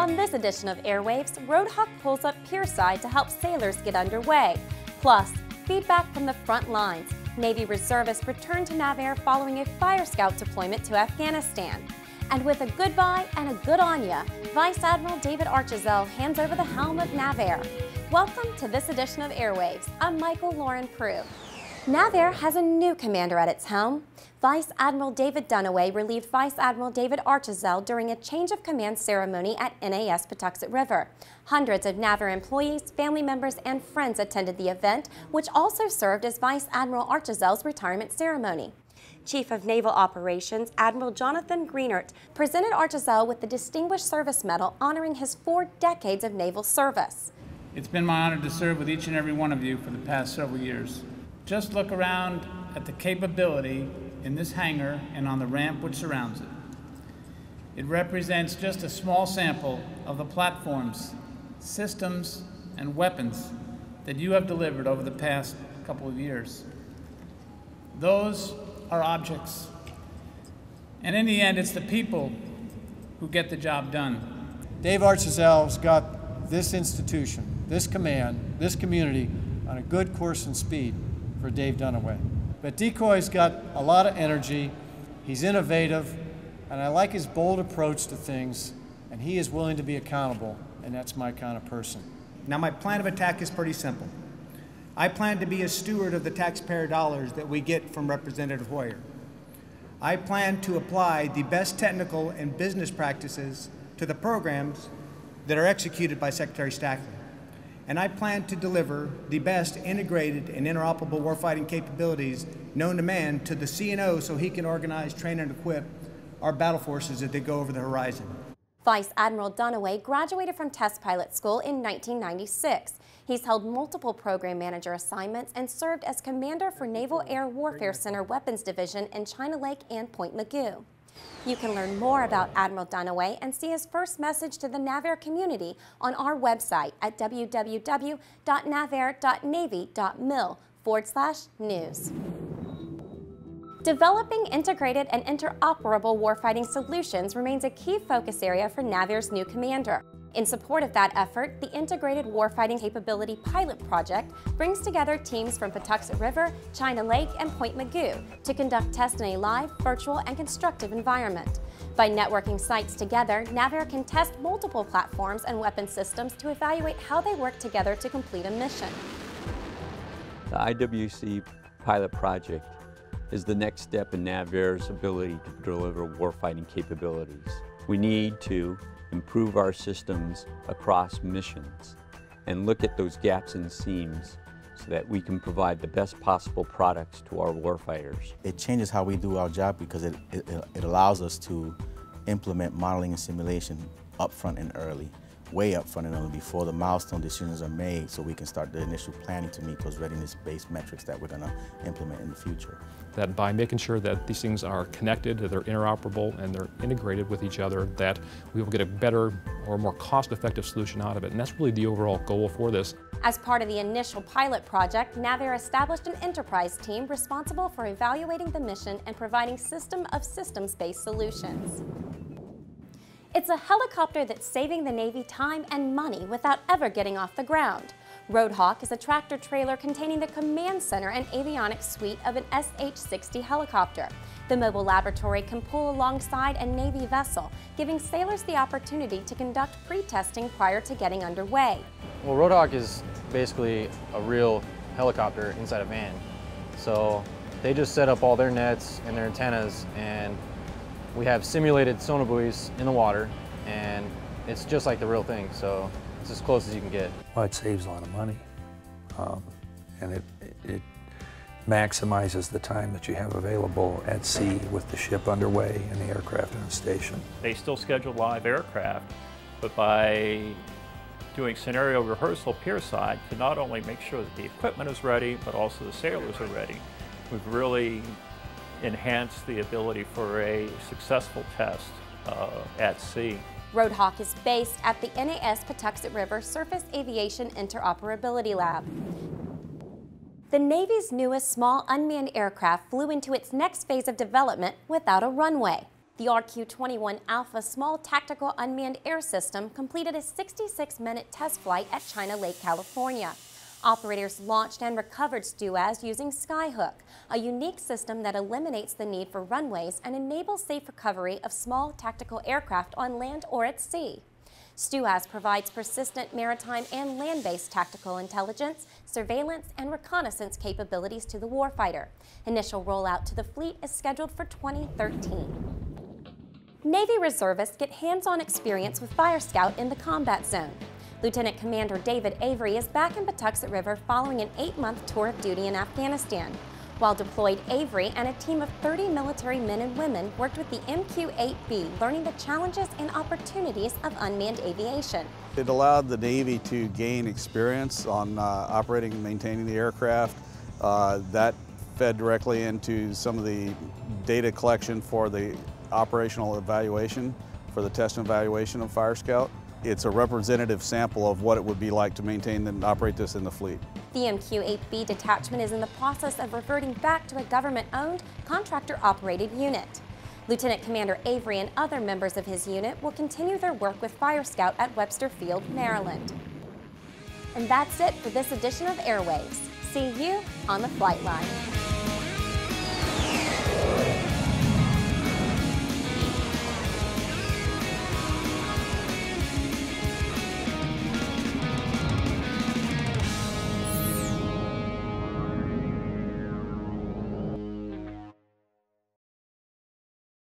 On this edition of Airwaves, Roadhawk pulls up pierside to help sailors get underway. Plus, feedback from the front lines. Navy reservists return to NAVAIR following a fire scout deployment to Afghanistan. And with a goodbye and a good on ya, Vice Admiral David Archazell hands over the helm of NAVAIR. Welcome to this edition of Airwaves. I'm Michael Lauren Prue. NAVAIR has a new commander at its helm. Vice Admiral David Dunaway relieved Vice Admiral David Archazell during a change of command ceremony at NAS Patuxent River. Hundreds of NAVAIR employees, family members, and friends attended the event, which also served as Vice Admiral Archazell's retirement ceremony. Chief of Naval Operations, Admiral Jonathan Greenert, presented Archazell with the Distinguished Service Medal honoring his 4 decades of naval service. It's been my honor to serve with each and every one of you for the past several years. Just look around at the capability in this hangar and on the ramp which surrounds it. It represents just a small sample of the platforms, systems, and weapons that you have delivered over the past couple of years. Those are objects. And in the end, it's the people who get the job done. Dave Archazell's got this institution, this command, this community on a good course and speed for Dave Dunaway. But Decoy's got a lot of energy, he's innovative, and I like his bold approach to things, and he is willing to be accountable, and that's my kind of person. Now my plan of attack is pretty simple. I plan to be a steward of the taxpayer dollars that we get from Representative Hoyer. I plan to apply the best technical and business practices to the programs that are executed by Secretary Stackley. And I plan to deliver the best integrated and interoperable warfighting capabilities known to man to the CNO so he can organize, train, and equip our battle forces as they go over the horizon. Vice Admiral Dunaway graduated from test pilot school in 1996. He's held multiple program manager assignments and served as commander for Naval Air Warfare Center Weapons Division in China Lake and Point Mugu. You can learn more about Admiral Dunaway and see his first message to the NAVAIR community on our website at www.navair.navy.mil/news. Developing integrated and interoperable warfighting solutions remains a key focus area for NAVAIR's new commander. In support of that effort, the Integrated Warfighting Capability Pilot Project brings together teams from Patuxent River, China Lake, and Point Mugu to conduct tests in a live, virtual, and constructive environment. By networking sites together, NAVAIR can test multiple platforms and weapon systems to evaluate how they work together to complete a mission. The IWC Pilot Project is the next step in NAVAIR's ability to deliver warfighting capabilities. We need to improve our systems across missions and look at those gaps and seams so that we can provide the best possible products to our warfighters. It changes how we do our job because it allows us to implement modeling and simulation upfront and early, way up front and early before the milestone decisions are made so we can start the initial planning to meet those readiness-based metrics that we're going to implement in the future. That by making sure that these things are connected, that they're interoperable, and they're integrated with each other, that we will get a better or more cost-effective solution out of it. And that's really the overall goal for this. As part of the initial pilot project, NAVAIR established an enterprise team responsible for evaluating the mission and providing system of systems-based solutions. It's a helicopter that's saving the Navy time and money without ever getting off the ground. Roadhawk is a tractor-trailer containing the command center and avionics suite of an SH-60 helicopter. The mobile laboratory can pull alongside a Navy vessel, giving sailors the opportunity to conduct pre-testing prior to getting underway. Well, Roadhawk is basically a real helicopter inside a van. So they just set up all their nets and their antennas, and we have simulated sonar buoys in the water, and it's just like the real thing. So it's as close as you can get. Well, it saves a lot of money, and it maximizes the time that you have available at sea with the ship underway and the aircraft on station. They still schedule live aircraft, but by doing scenario rehearsal pier side to not only make sure that the equipment is ready, but also the sailors are ready, we've really enhanced the ability for a successful test at sea. Roadhawk is based at the NAS Patuxent River Surface Aviation Interoperability Lab. The Navy's newest small unmanned aircraft flew into its next phase of development without a runway. The RQ-21 Alpha Small Tactical Unmanned Air System completed a 66-minute test flight at China Lake, California. Operators launched and recovered STUAS using Skyhook, a unique system that eliminates the need for runways and enables safe recovery of small tactical aircraft on land or at sea. STUAS provides persistent maritime and land-based tactical intelligence, surveillance, and reconnaissance capabilities to the warfighter. Initial rollout to the fleet is scheduled for 2013. Navy reservists get hands-on experience with Fire Scout in the combat zone. Lieutenant Commander David Avery is back in Patuxent River following an 8-month tour of duty in Afghanistan. While deployed, Avery and a team of 30 military men and women worked with the MQ-8B, learning the challenges and opportunities of unmanned aviation. It allowed the Navy to gain experience on operating and maintaining the aircraft. That fed directly into some of the data collection for the operational evaluation, for the test and evaluation of Fire Scout. It's a representative sample of what it would be like to maintain and operate this in the fleet. The MQ-8B detachment is in the process of reverting back to a government-owned, contractor-operated unit. Lieutenant Commander Avery and other members of his unit will continue their work with Fire Scout at Webster Field, Maryland. And that's it for this edition of Airwaves. See you on the flight line.